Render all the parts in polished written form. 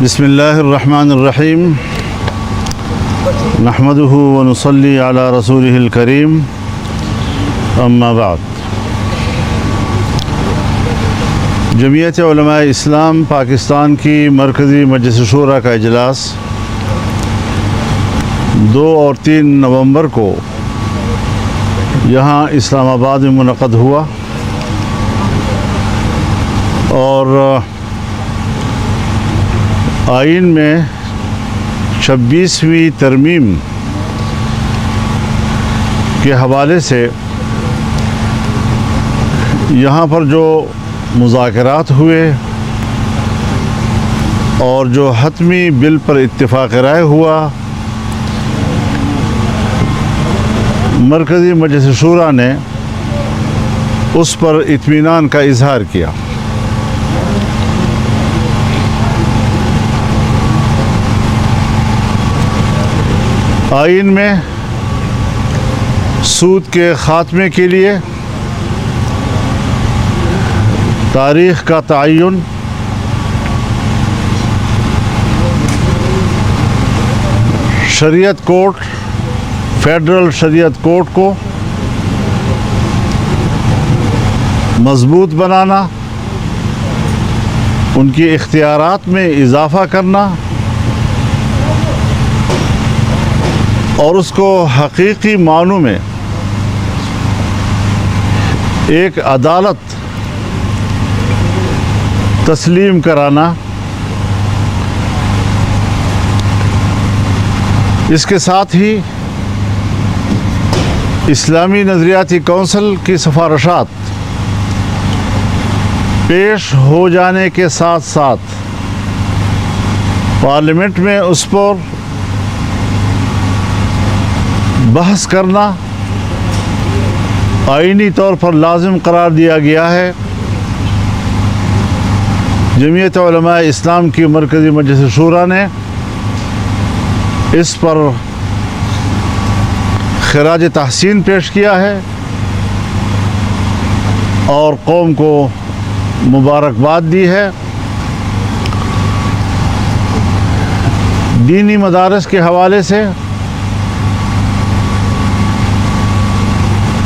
بسم اللہ الرحمن الرحیم نحمده ونصلی علی رسولہ الکریم اما بعد۔ جمعیت علماء اسلام پاکستان کی مرکزی مجلس شورا کا اجلاس 2 اور 3 نومبر کو یہاں اسلام آباد میں منعقد ہوا اور آئین میں 26ویں ترمیم کے حوالے سے یہاں پر جو مذاکرات ہوئے اور جو حتمی بل پر اتفاق رائے ہوا، مرکزی مجلس شورا نے اس پر اطمینان کا اظہار کیا۔ آئین میں سود کے خاتمے کے لیے تاریخ کا تعین، شریعت کورٹ، فیڈرل شریعت کورٹ کو مضبوط بنانا، ان کی اختیارات میں اضافہ کرنا اور اس کو حقیقی معنوں میں ایک عدالت تسلیم کرانا، اس کے ساتھ ہی اسلامی نظریاتی کونسل کی سفارشات پیش ہو جانے کے ساتھ ساتھ پارلیمنٹ میں اس پر بحث کرنا آئینی طور پر لازم قرار دیا گیا ہے۔ جمعیت علماء اسلام کی مرکزی مجلس شورا نے اس پر خراج تحسین پیش کیا ہے اور قوم کو مبارکباد دی ہے۔ دینی مدارس کے حوالے سے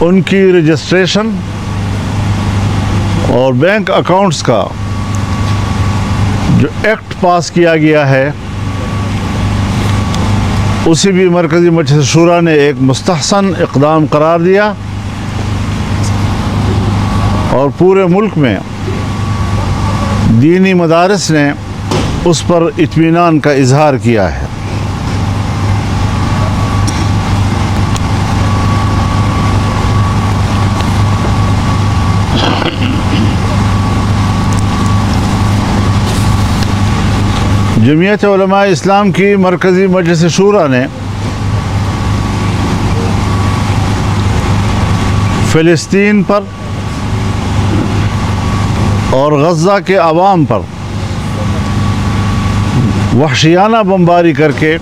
ان کی رجسٹریشن اور بینک اکاؤنٹس کا جو ایکٹ پاس کیا گیا ہے، اسے بھی مرکزی مجلس شورا نے ایک مستحسن اقدام قرار دیا اور پورے ملک میں دینی مدارس نے اس پر اطمینان کا اظہار کیا ہے۔ جمعیت علماء اسلام کی مرکزی مجلس شورا نے فلسطین پر اور غزہ کے عوام پر وحشیانہ بمباری کر کے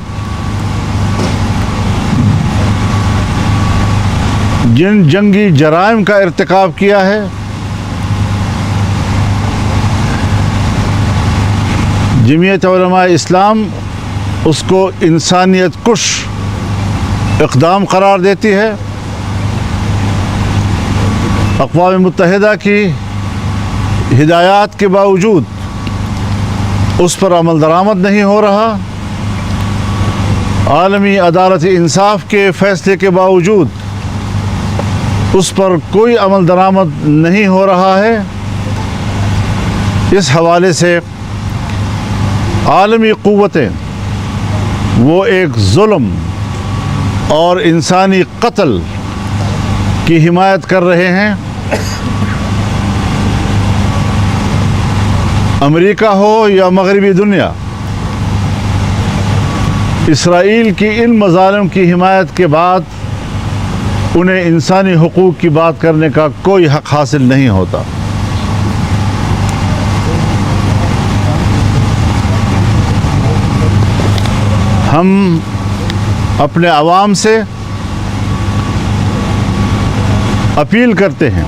جن جنگی جرائم کا ارتکاب کیا ہے، جمعیت علماء اسلام اس کو انسانیت کش اقدام قرار دیتی ہے۔ اقوام متحدہ کی ہدایات کے باوجود اس پر عمل درآمد نہیں ہو رہا، عالمی عدالت انصاف کے فیصلے کے باوجود اس پر کوئی عمل درآمد نہیں ہو رہا ہے۔ اس حوالے سے عالمی قوتیں وہ ایک ظلم اور انسانی قتل کی حمایت کر رہے ہیں۔ امریکہ ہو یا مغربی دنیا، اسرائیل کی ان مظالم کی حمایت کے بعد انہیں انسانی حقوق کی بات کرنے کا کوئی حق حاصل نہیں ہوتا۔ ہم اپنے عوام سے اپیل کرتے ہیں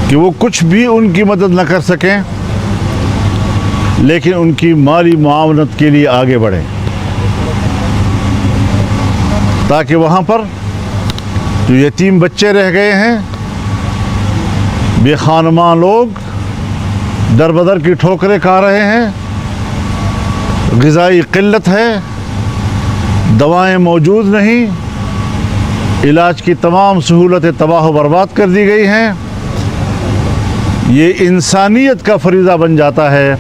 کہ وہ کچھ بھی ان کی مدد نہ کر سکیں لیکن ان کی مالی معاونت کے لیے آگے بڑھیں تاکہ وہاں پر جو یتیم بچے رہ گئے ہیں، بے خانماں لوگ در بدر کی ٹھوکریں کھا رہے ہیں، غذائی قلت ہے، دوائیں موجود نہیں، علاج کی تمام سہولتیں تباہ و برباد کر دی گئی ہیں، یہ انسانیت کا فریضہ بن جاتا ہے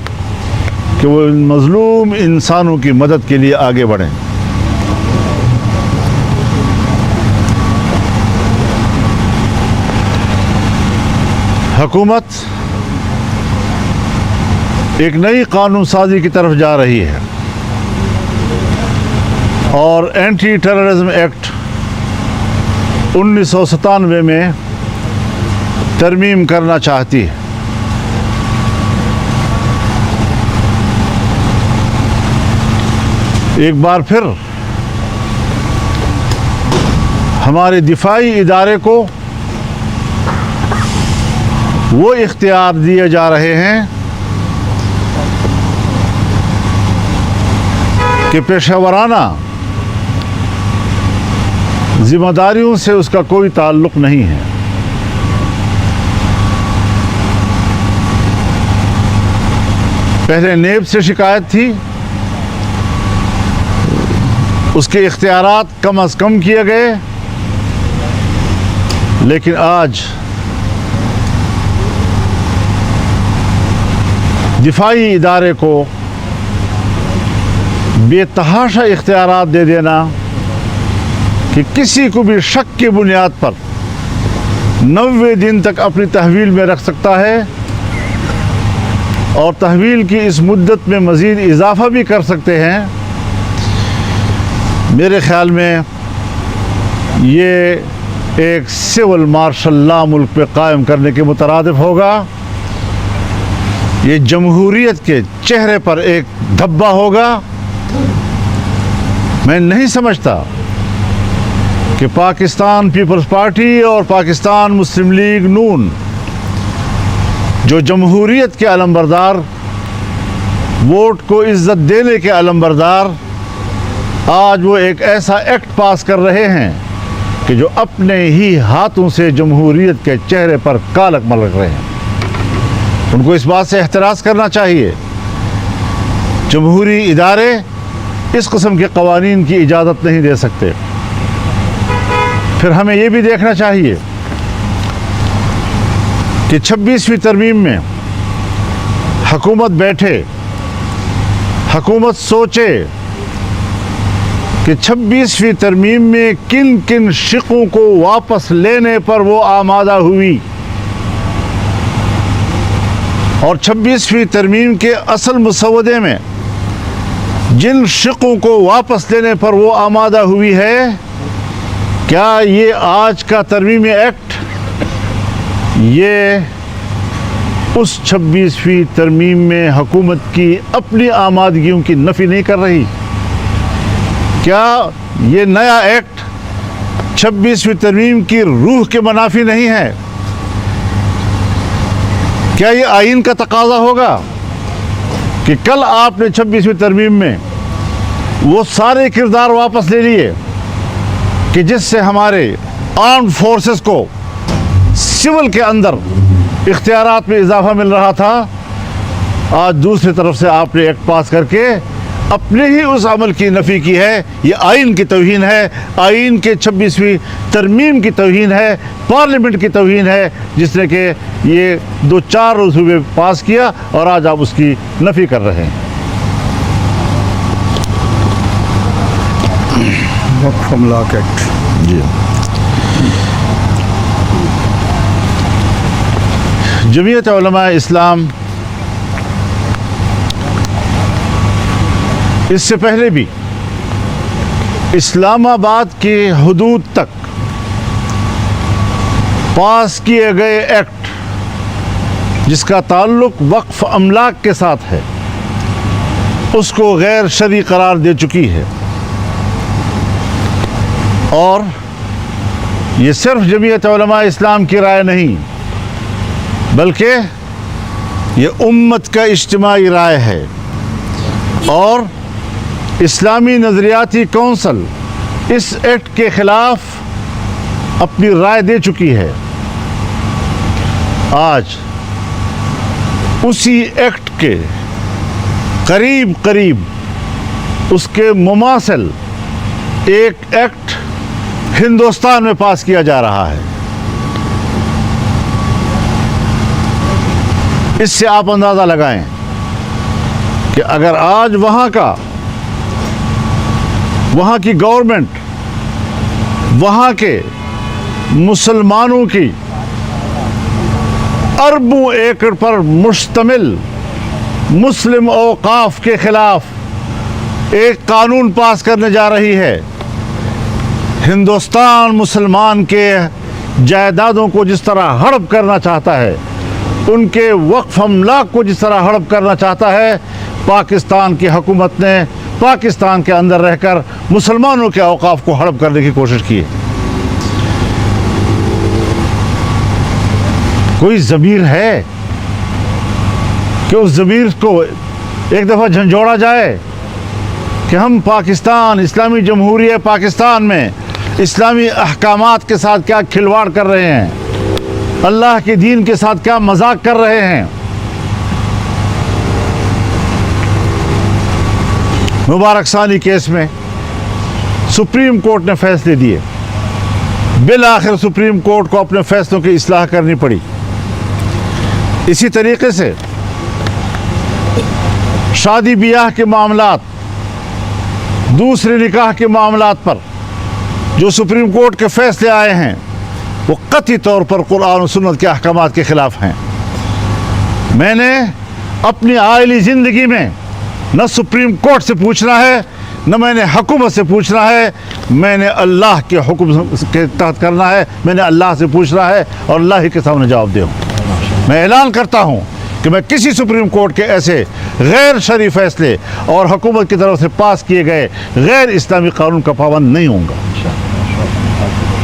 کہ وہ ان مظلوم انسانوں کی مدد کے لیے آگے بڑھیں۔ حکومت ایک نئی قانون سازی کی طرف جا رہی ہے اور اینٹی ٹیررزم ایکٹ 1997 میں ترمیم کرنا چاہتی ہے۔ ایک بار پھر ہمارے دفاعی ادارے کو وہ اختیار دیے جا رہے ہیں کہ پیشہ ورانہ ذمہ داریوں سے اس کا کوئی تعلق نہیں ہے۔ پہلے نیب سے شکایت تھی، اس کے اختیارات کم از کم کیے گئے، لیکن آج دفاعی ادارے کو بے تحاشا اختیارات دے دینا کہ کسی کو بھی شک کی بنیاد پر 90 دن تک اپنی تحویل میں رکھ سکتا ہے اور تحویل کی اس مدت میں مزید اضافہ بھی کر سکتے ہیں۔ میرے خیال میں یہ ایک سول مارشل لا ملک پہ قائم کرنے کے مترادف ہوگا، یہ جمہوریت کے چہرے پر ایک دھبا ہوگا۔ میں نہیں سمجھتا کہ پاکستان پیپلز پارٹی اور پاکستان مسلم لیگ نون، جو جمہوریت کے علمبردار، ووٹ کو عزت دینے کے علمبردار، آج وہ ایک ایسا ایکٹ پاس کر رہے ہیں کہ جو اپنے ہی ہاتھوں سے جمہوریت کے چہرے پر کالک ملک رہے ہیں۔ ان کو اس بات سے احتراز کرنا چاہیے۔ جمہوری ادارے اس قسم کے قوانین کی اجازت نہیں دے سکتے۔ پھر ہمیں یہ بھی دیکھنا چاہیے کہ 26ویں ترمیم میں حکومت بیٹھے، حکومت سوچے کہ 26ویں ترمیم میں کن کن شقوں کو واپس لینے پر وہ آمادہ ہوئی، اور 26ویں ترمیم کے اصل مسودے میں جن شقوں کو واپس لینے پر وہ آمادہ ہوئی ہے، کیا یہ آج کا ترمیمی ایکٹ یہ اس 26ویں ترمیم میں حکومت کی اپنی آمادگیوں کی نفی نہیں کر رہی؟ کیا یہ نیا ایکٹ 26ویں ترمیم کی روح کے منافی نہیں ہے؟ کیا یہ آئین کا تقاضا ہوگا کہ کل آپ نے 26ویں ترمیم میں وہ سارے کردار واپس لے لیے کہ جس سے ہمارے آرمڈ فورسز کو سول کے اندر اختیارات میں اضافہ مل رہا تھا، آج دوسری طرف سے آپ نے ایکٹ پاس کر کے اپنے ہی اس عمل کی نفی کی ہے؟ یہ آئین کی توہین ہے، آئین کے 26ویں ترمیم کی توہین ہے، پارلیمنٹ کی توہین ہے، جس نے کہ یہ 2-4 روز ہوئے پاس کیا اور آج آپ اس کی نفی کر رہے ہیں۔ وقف املاک ایکٹ، جی، جمعیت علماء اسلام اس سے پہلے بھی اسلام آباد کی حدود تک پاس کیے گئے ایکٹ جس کا تعلق وقف املاک کے ساتھ ہے، اس کو غیر شرعی قرار دے چکی ہے، اور یہ صرف جمعیت علماء اسلام کی رائے نہیں بلکہ یہ امت کا اجتماعی رائے ہے اور اسلامی نظریاتی کونسل اس ایکٹ کے خلاف اپنی رائے دے چکی ہے۔ آج اسی ایکٹ کے قریب اس کے مماثل ایک ایکٹ ہندوستان میں پاس کیا جا رہا ہے۔ اس سے آپ اندازہ لگائیں کہ اگر آج وہاں کی گورنمنٹ وہاں کے مسلمانوں کی اربوں ایکڑ پر مشتمل مسلم اوقاف کے خلاف ایک قانون پاس کرنے جا رہی ہے، ہندوستان مسلمان کے جائیدادوں کو جس طرح ہڑپ کرنا چاہتا ہے، ان کے وقف املاک کو جس طرح ہڑپ کرنا چاہتا ہے، پاکستان کی حکومت نے پاکستان کے اندر رہ کر مسلمانوں کے اوقاف کو ہڑپ کرنے کی کوشش کی ہے۔ کوئی ضمیر ہے کہ اس ضمیر کو ایک دفعہ جھنجھوڑا جائے کہ ہم پاکستان، اسلامی جمہوریہ پاکستان میں اسلامی احکامات کے ساتھ کیا کھلواڑ کر رہے ہیں، اللہ کے دین کے ساتھ کیا مذاق کر رہے ہیں۔ مبارک ثانی کیس میں سپریم کورٹ نے فیصلے دیے، بالآخر سپریم کورٹ کو اپنے فیصلوں کی اصلاح کرنی پڑی۔ اسی طریقے سے شادی بیاہ کے معاملات، دوسرے نکاح کے معاملات پر جو سپریم کورٹ کے فیصلے آئے ہیں وہ قطعی طور پر قرآن و سنت کے احکامات کے خلاف ہیں۔ میں نے اپنی عائلی زندگی میں نہ سپریم کورٹ سے پوچھنا ہے، نہ میں نے حکومت سے پوچھنا ہے، میں نے اللہ کے حکم کے تحت کرنا ہے، میں نے اللہ سے پوچھنا ہے اور اللہ ہی کے سامنے جواب دے ہوں۔ میں اعلان کرتا ہوں کہ میں کسی سپریم کورٹ کے ایسے غیر شرعی فیصلے اور حکومت کی طرف سے پاس کیے گئے غیر اسلامی قانون کا پابند نہیں ہوں گا۔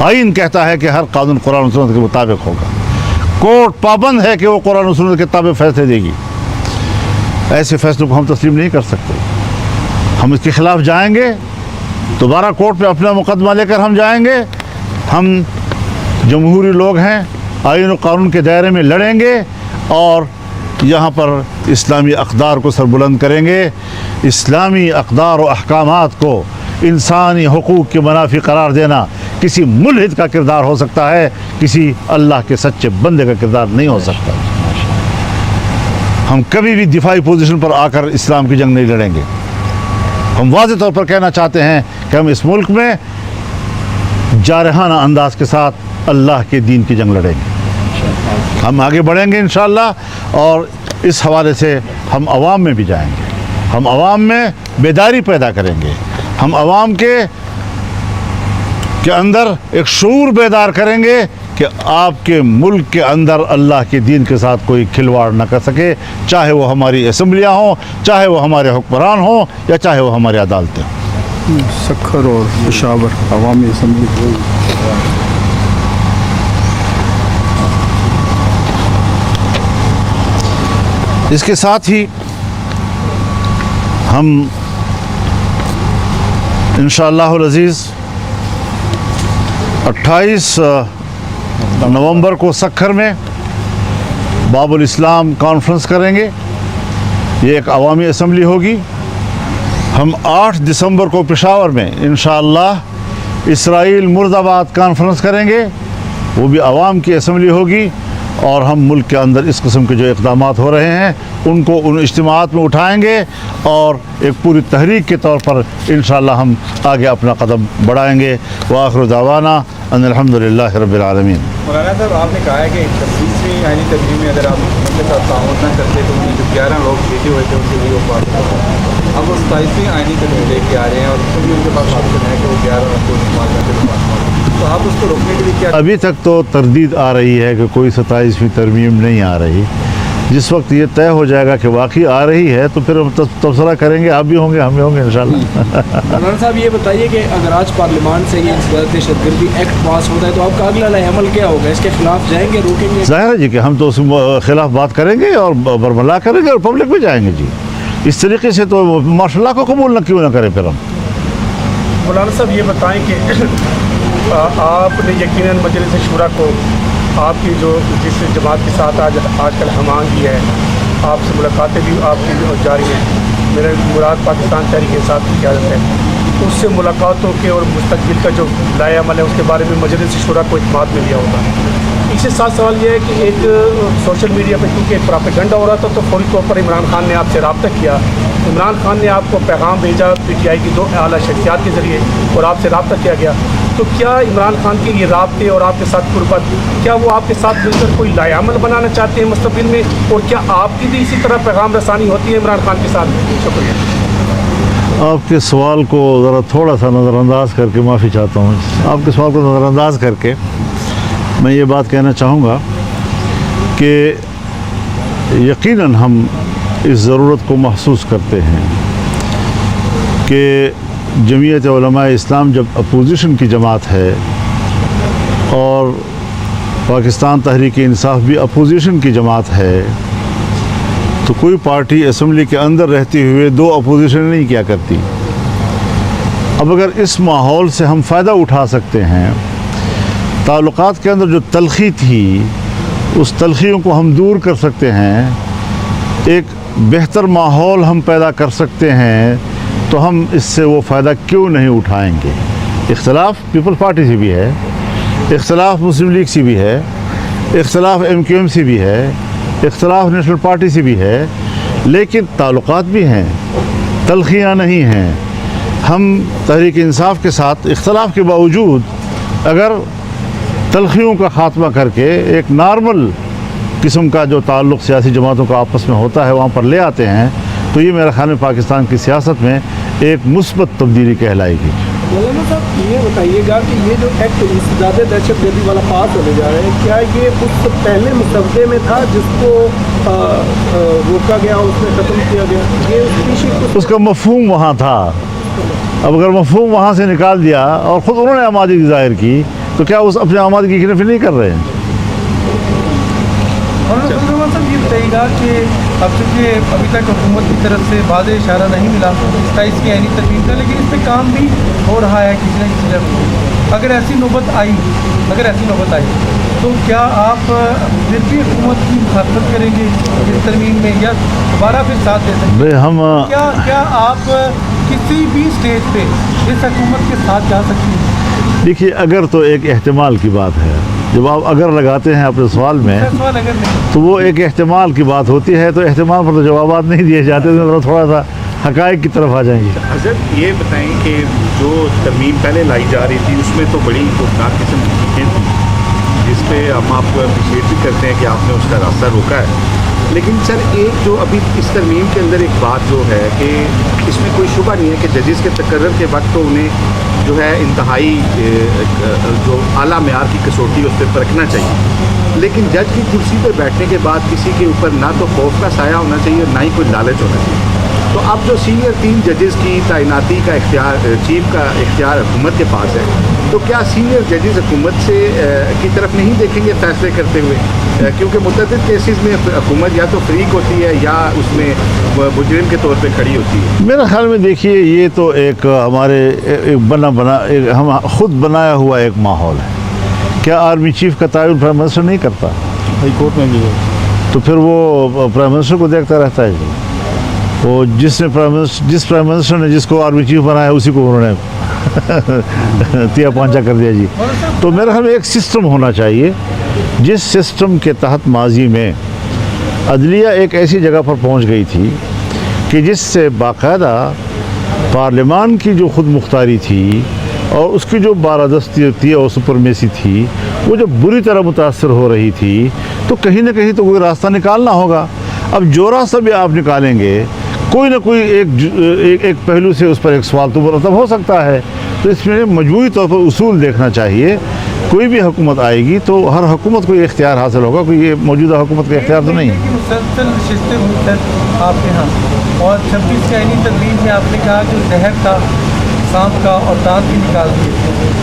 آئین کہتا ہے کہ ہر قانون قرآن و سنت کے مطابق ہوگا، کورٹ پابند ہے کہ وہ قرآن و سنت کے تابع فیصلے دے گی۔ ایسے فیصلوں کو ہم تسلیم نہیں کر سکتے، ہم اس کے خلاف جائیں گے، دوبارہ کورٹ میں اپنا مقدمہ لے کر ہم جائیں گے۔ ہم جمہوری لوگ ہیں، آئین و قانون کے دائرے میں لڑیں گے اور یہاں پر اسلامی اقدار کو سربلند کریں گے۔ اسلامی اقدار و احکامات کو انسانی حقوق کے منافی قرار دینا کسی ملحد کا کردار ہو سکتا ہے، کسی اللہ کے سچے بندے کا کردار نہیں ہو سکتا۔ ہم کبھی بھی دفاعی پوزیشن پر آ کر اسلام کی جنگ نہیں لڑیں گے۔ ہم واضح طور پر کہنا چاہتے ہیں کہ ہم اس ملک میں جارحانہ انداز کے ساتھ اللہ کے دین کی جنگ لڑیں گے۔ ہم آگے بڑھیں گے انشاءاللہ، اور اس حوالے سے ہم عوام میں بھی جائیں گے، ہم عوام میں بیداری پیدا کریں گے، ہم عوام کے اندر ایک شعور بیدار کریں گے کہ آپ کے ملک کے اندر اللہ کے دین کے ساتھ کوئی کھلواڑ نہ کر سکے، چاہے وہ ہماری اسمبلیاں ہوں، چاہے وہ ہمارے حکمران ہوں، یا چاہے وہ ہماری عدالتیں ہوں۔ سکھر اور پشاور عوامی اسمبلی۔ اس کے ساتھ ہی ہم انشاءاللہ العزیز 28 نومبر کو سکھر میں باب الاسلام کانفرنس کریں گے۔ یہ ایک عوامی اسمبلی ہوگی۔ ہم 8 دسمبر کو پشاور میں انشاءاللہ اسرائیل مرد آباد کانفرنس کریں گے، وہ بھی عوام کی اسمبلی ہوگی، اور ہم ملک کے اندر اس قسم کے جو اقدامات ہو رہے ہیں ان کو ان اجتماعات میں اٹھائیں گے، اور ایک پوری تحریک کے طور پر انشاءاللہ ہم آگے اپنا قدم بڑھائیں گے۔ وآخر دعوانا ان الحمدللہ رب العالمین۔ مولانا صاحب، آپ نے کہا ہے کہ 26ویں آئینی ترمیم میں اگر آپ حکومت کے ساتھ تعاون نہ کرتے تو ان جو 11 لوگ بھیجے ہوئے تھے ان کے لیے وہ بات کرتے، اب وہ 27ویں آئینی ترمیم لے کے آ رہے ہیں اور اس میں بھی ان کے پاس آپشن ہے کہ وہ 11 لوگ کو استعمال کرتے، تو آپ اس کو روکنے کے لیے کیا؟ ابھی تک تو تردید آ رہی ہے کہ کوئی 27ویں ترمیم نہیں آ رہی، जिस वक्त ये तय हो जाएगा कि वाकई आ रही है तो फिर हम तबसरा करेंगे, आप भी होंगे, हम भी होंगे इंशाल्लाह। मौलाना साहब ये बताइए कि अगर आज पार्लियामान से ये दहशतगर्दी एक्ट पास होता है तो आपका अगला अमल क्या होगा? इसके खिलाफ जाएंगे, रोकेंगे? ज़ाहिर है जी कि हम तो उसके खिलाफ बात करेंगे और बरमला करेंगे और पब्लिक में जाएंगे जी। इस तरीके से तो माशाल्लाह को कबूल न क्यों ना करें फिर हम। मौलाना साहब ये बताएं कि आपने यकीनन मजलिस शूरा को आपकी जो जिस जमात के साथ आजकल हमांगी है, आपसे मुलाकातें भी आपकी जारी हैं, मेरा मुराद पाकिस्तान तहरीक इंसाफ की क़यादत है, उससे मुलाकातों के और मुस्तकबिल का जो लाया अमल है उसके बारे में मजलिस शूरा को इत्मीनान में लिया होगा। इसके साथ सवाल ये है कि एक सोशल मीडिया पे क्योंकि एक प्रोपेगेंडा हो रहा था तो फौरी तौर पर इमरान खान ने आपसे रब्ता किया, इमरान खान ने आपको पैगाम भेजा PTI की 2 आला शख्सियात के ज़रिए और आपसे रब्ता किया गया। तो क्या इमरान खान के ये राब्ते और आपके साथ कुर्बत, क्या वो आपके साथ मिलकर कोई लायामल बनाना चाहते हैं मुस्तक़बिल में, और क्या आपकी भी इसी तरह पैगाम रसानी होती है इमरान खान के साथ? शुक्रिया। आपके सवाल को ज़रा थोड़ा सा नज़रअंदाज करके, माफ़ी चाहता हूँ, आपके सवाल को नज़रअंदाज करके मैं ये बात कहना चाहूँगा कि यकीनन हम इस ज़रूरत को महसूस करते हैं कि जमीयत उलमाए इस्लाम जब अपोजिशन की जमात है और पाकिस्तान तहरीक इंसाफ भी अपोजिशन की जमात है, तो कोई पार्टी असम्बली के अंदर रहते हुए 2 अपोजिशन नहीं किया करती। अब अगर इस माहौल से हम फ़ायदा उठा सकते हैं, ताल्लुकात के अंदर जो तलखी थी उस तलखियों को हम दूर कर सकते हैं, एक बेहतर माहौल हम पैदा कर सकते हैं, तो हम इससे वो फ़ायदा क्यों नहीं उठाएंगे। इख्तलाफ पीपल्स पार्टी से भी है, इख्तलाफ मुस्लिम लीग से भी है, इख्तलाफ MQM से भी है, इख्तलाफ नेशनल पार्टी से भी है, लेकिन ताल्लुकात भी हैं, तलखियाँ नहीं हैं। हम तहरीक इंसाफ के साथ इख्तलाफ के बावजूद अगर तलखियों का ख़ात्मा करके एक नॉर्मल किस्म का जो ताल्लुक़ सियासी जमातों का आपस में होता है वहाँ पर ले आते हैं, तो ये मेरे ख्याल में पाकिस्तान की सियासत में एक मुस्बत तब्दीली कहलाएगी। मौलाना साहब ये बताइएगा कि ये जो एक्ट ज़्यादा दहशतगर्दी वाला पास होने जा रहा है, क्या ये उस पहले मुसवदे में था जिसको रोका गया, उसमें ख़त्म किया गया? ये पीछे उसका मफ़हूम वहाँ था। अब अगर मफ़हूम वहाँ से निकाल दिया और ख़ुद उन्होंने आमादगी ज़ाहिर की, तो क्या उस अपने आमादगी की नफ़ी नहीं कर रहे हैं? और साहब ये बताइएगा कि अब चूँकि अभी तक हुकूमत की तरफ से वाज़ेह इशारा नहीं मिला 27 की आईनी तरमीम का, लेकिन इस पर काम भी हो रहा है किसी न किसी जगह। अगर ऐसी नौबत आई तो क्या आप फिर भी हुकूमत की मुखालफत करेंगे इस तरमीम में, या दोबारा फिर साथ दे सकते हैं? क्या आप किसी भी स्टेज पे इस हुकूमत के साथ जा सकते हैं? देखिए, अगर तो एक एहतमाल की बात है, जब आप अगर लगाते हैं अपने सवाल में तो वो एक एहतमाल की बात होती है, तो एहतमाल पर तो जवाबात नहीं दिए जाते, तो थोड़ा सा हक़ाइक़ की तरफ आ जाएंगे। हज़रत ये बताएं कि जो तरमीम पहले लाई जा रही थी उसमें तो बड़ी खौफनाक किस्म की चीज़ें थी, जिस पे हम आपको अप्रिशिएट भी करते हैं कि आपने उसका रास्ता रोका है। लेकिन सर, एक जो अभी इस तरमीम के अंदर एक बात जो है कि इसमें कोई शुबा नहीं है कि जजेस के तकर्रर के वक्त तो उन्हें जो है इंतहाई जो आला मेयार की कसौटी उस पर परखना चाहिए, लेकिन जज की कुर्सी पर बैठने के बाद किसी के ऊपर ना तो खौफ का साया होना चाहिए और ना ही कोई लालच होना चाहिए। तो अब जो सीनियर 3 जजेस की तैनाती का इख्तियार, चीफ का इख्तियार हुकूमत के पास है, तो क्या सीनियर जजेस हुकूमत से की तरफ नहीं देखेंगे फैसले करते हुए? क्योंकि मुतअद्दिद केसेस में हुकूमत या तो फ्रीक होती है या उसमें मुजरिम के तौर पे खड़ी होती है। मेरे ख्याल में देखिए, ये तो एक हमारे एक हम खुद बनाया हुआ एक माहौल है। क्या आर्मी चीफ का तयन प्राइम मिनिस्टर नहीं करता? हाई कोर्ट में भी है। तो फिर वो प्राइम मिनिस्टर को देखता रहता है जी। वो जिस प्राइम मिनिस्टर ने जिसको आर्मी चीफ बनाया उसी को उन्होंने तिया पांचा कर दिया जी। तो मेरे ख्याल में एक सिस्टम होना चाहिए, जिस सिस्टम के तहत माजी में अदलिया एक ऐसी जगह पर पहुंच गई थी कि जिससे बाकायदा पार्लियामान की जो खुद मुख्तारी थी और उसकी जो बारादस्ती थी और सुपरमेसी थी, वो जब बुरी तरह मुतासर हो रही थी, तो कहीं ना कहीं तो कोई रास्ता निकालना होगा। अब जो रास्ता भी आप निकालेंगे, कोई ना कोई एक पहलू से उस पर एक सवाल तो मुरतब हो सकता है। तो इसमें मजबूरी तौर पर उसूल देखना चाहिए कोई भी हुकूमत आएगी तो हर हुकूमत को ये इख्तियार हासिल होगा, कोई ये मौजूदा हुकूमत का इख्तियार तो नहीं है। कि मुसलसल नशिस्तें हुई सर आपके यहाँ, और 26 की आईनी तकरीब में आपने कहा जो जहर था सांप का और दांत भी निकाल दिए,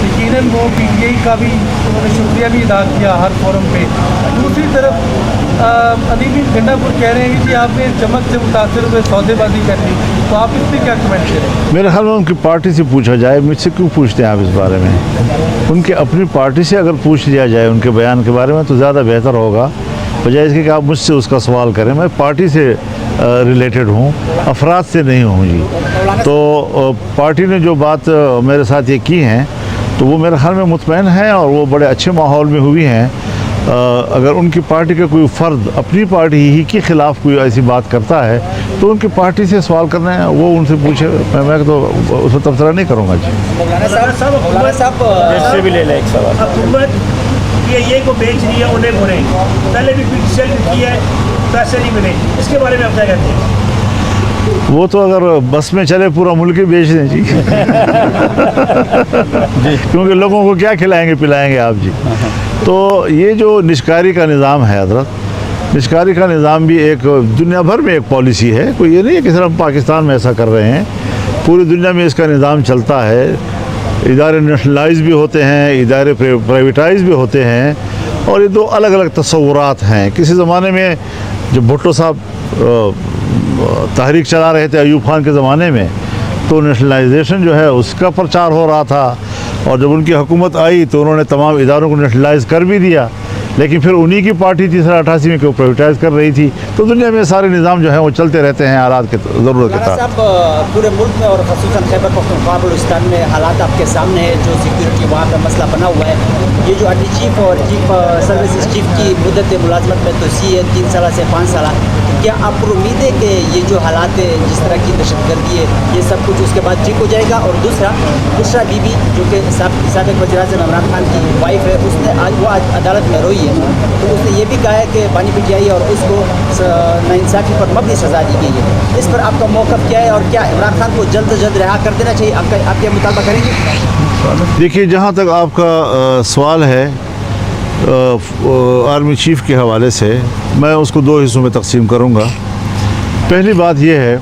यकीनन वो PTI का भी उन्होंने शुक्रिया भी अदा किया हर फोरम पे। दूसरी तरफ अदीब गंडापुर कह रहे हैं कि आपने चमक से मुतासर हुए सौदेबाजी कर ली, तो आप इस पर क्या कमेंट करें? मेरे ख्याल में उनकी पार्टी से पूछा जाए, मुझसे क्यों पूछते हैं आप इस बारे में? उनके अपनी पार्टी से अगर पूछ लिया जाए उनके बयान के बारे में तो ज़्यादा बेहतर होगा, बजाय इसके कि आप मुझसे उसका सवाल करें। मैं पार्टी से रिलेटेड हूँ, अफराद से नहीं हूँ जी। तो पार्टी ने जो बात मेरे साथ ये की हैं तो वो मेरे ख्याल में मुतमईन है और वो बड़े अच्छे माहौल में हुई हैं। अगर उनकी पार्टी का कोई फ़र्द अपनी पार्टी ही के ख़िलाफ़ कोई ऐसी बात करता है तो उनकी पार्टी से सवाल करना है, वो उनसे पूछे, मैं तो उस पर तबसरा नहीं करूँगा जी। जैसे भी ले लें एक सवाल। हुकूमत ये को बेच रही है उन्हें बुरे, पहले भी पिटिशन की है, पैसे नहीं मिले, इसके बारे में आप क्या कहते हैं? वो तो अगर बस में चले पूरा मुल्क ही बेच दें जी। क्योंकि लोगों को क्या खिलाएंगे पिलाएंगे आप जी। तो ये जो निष्कारी का निज़ाम है हज़रत, निष्कारी का निज़ाम भी एक दुनिया भर में एक पॉलिसी है, कोई ये नहीं है कि सिर्फ पाकिस्तान में ऐसा कर रहे हैं, पूरी दुनिया में इसका निज़ाम चलता है। इदारे नेशनलाइज भी होते हैं, इदारे प्राइवेटाइज भी होते हैं, और ये दो अलग अलग तस्वुरात हैं। किसी ज़माने में जब भुट्टो साहब तहरीक चला रहे थे अयूब खान के ज़माने में, तो नेशनलाइजेशन जो है उसका प्रचार हो रहा था, और जब उनकी हुकूमत आई तो उन्होंने तमाम इदारों को नेशनलाइज कर भी दिया, लेकिन फिर उन्हीं की पार्टी थी 88 में कि वो प्राइवेटाइज कर रही थी। तो दुनिया में सारे निज़ाम जो है वो चलते रहते हैं हालात के ज़रूरत के तहत। पूरे मुल्क में और ख़ुसूसन खैबर पख्तूनख्वा बलूचिस्तान में हालात आपके सामने है, जो सिक्योरिटी वहाँ का मसला बना हुआ है। ये जो आर्मी चीफ और चीफ सर्विसेज चीफ की मुद्दत मुलाजमत में तोसी है 3 साल से 5 साल, क्या आप पर उम्मीद है कि ये जो हालात है, जिस तरह की दहशतगर्दी है, ये सब कुछ उसके बाद ठीक हो जाएगा? और दूसरा, बुशरा बीबी जो कि साबिक़ वज़ीर-ए-आज़म इमरान खान की वाइफ है, उसने आज अदालत में रोई है, तो उसने ये भी कहा है कि बानी PTI और उसको नाइंसाफ़ी पर मबनी सज़ा दी गई है। इस पर आपका मौक़िफ़ क्या है, और क्या इमरान खान को जल्द से जल्द रिहा कर देना चाहिए? आप क्या मुतालबा करेंगे? देखिए, जहाँ तक आपका सवाल है आर्मी चीफ़ के हवाले से, मैं उसको 2 हिस्सों में तकसीम करूँगा। पहली बात यह है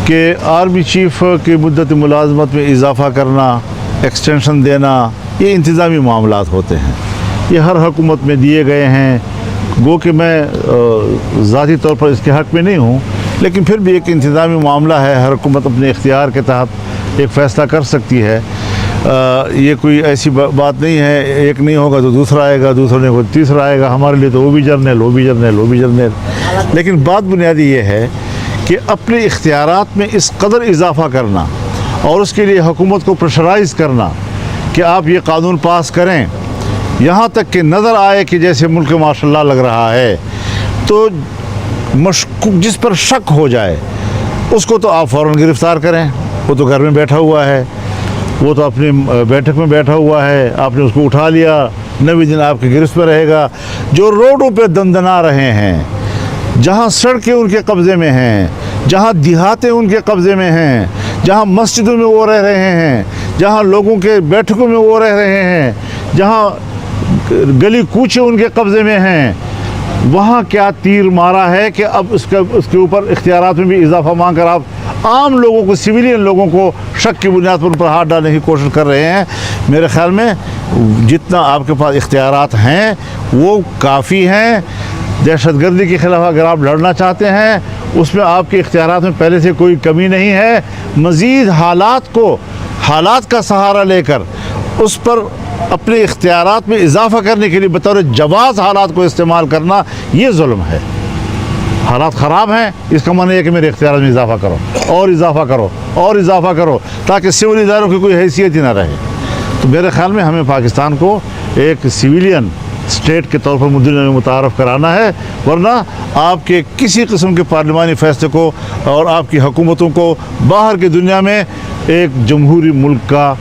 कि आर्मी चीफ़ की मुद्दत मुलाजमत में इजाफ़ा करना, एक्सटेंशन देना, ये इंतज़ामी मामलात होते हैं, ये हर हुकूमत में दिए गए हैं। गो कि मैं ज़ाती तौर पर इसके हक़ में नहीं हूँ, लेकिन फिर भी एक इंतज़ामी मामला है, हर हुकूमत अपने इख्तियार के तहत एक फ़ैसला कर सकती है। ये कोई ऐसी बात नहीं है, एक नहीं होगा तो दूसरा आएगा, दूसरा नहीं होगा तो तीसरा आएगा। हमारे लिए तो वो भी जर्नल, वो भी जर्नल, वो भी जर्नल। लेकिन बात बुनियादी ये है कि अपने इख्तियारात में इस कदर इजाफ़ा करना और उसके लिए हुकूमत को प्रेशराइज़ करना कि आप ये कानून पास करें, यहाँ तक कि नज़र आए कि जैसे मुल्क माशाल्लाह लग रहा है, तो मशकूक जिस पर शक हो जाए उसको तो आप फ़ौरन गिरफ़्तार करें। वो तो घर में बैठा हुआ है, वो तो अपनी बैठक में बैठा हुआ है, आपने उसको उठा लिया, 90 दिन आपकी गिरफ्त में रहेगा। जो रोडों पे दंदना रहे हैं, जहाँ सड़कें उनके कब्ज़े में हैं, जहाँ देहातें उनके कब्ज़े में हैं, जहाँ मस्जिदों में वो रह रहे हैं, जहाँ लोगों के बैठकों में वो रह रहे हैं, जहाँ गली कूचे उनके कब्ज़े में हैं, वहाँ क्या तीर मारा है कि अब उसके ऊपर इख्तियारात में भी इजाफा मांग कर आप आम लोगों को, सिविलियन लोगों को शक की बुनियाद पर उन पर हाथ डालने की कोशिश कर रहे हैं। मेरे ख्याल में जितना आपके पास इख्तियारात हैं वो काफ़ी हैं। दहशतगर्दी के ख़िलाफ़ अगर आप लड़ना चाहते हैं, उसमें आपके इख्तियारात में पहले से कोई कमी नहीं है। मज़ीद हालात का सहारा लेकर उस पर अपने इख्तियारात में इजाफ़ा करने के लिए बतौर जवाज़ हालात को इस्तेमाल करना, ये जुल्म है। हालात ख़राब हैं, इसका माने है कि मेरे इख्तियारात में इजाफ़ा करो और इजाफ़ा करो और इजाफ़ा करो, ताकि सिविल इदारों की कोई हैसियत ही ना रहे। तो मेरे ख़्याल में हमें पाकिस्तान को एक सिविलियन स्टेट के तौर पर दुनिया में मुतारफ़ कराना है, वरना आपके किसी किस्म के पार्लिमानी फ़ैसले को और आपकी हुकूमतों को बाहर की दुनिया में एक जमहूरी मुल्क का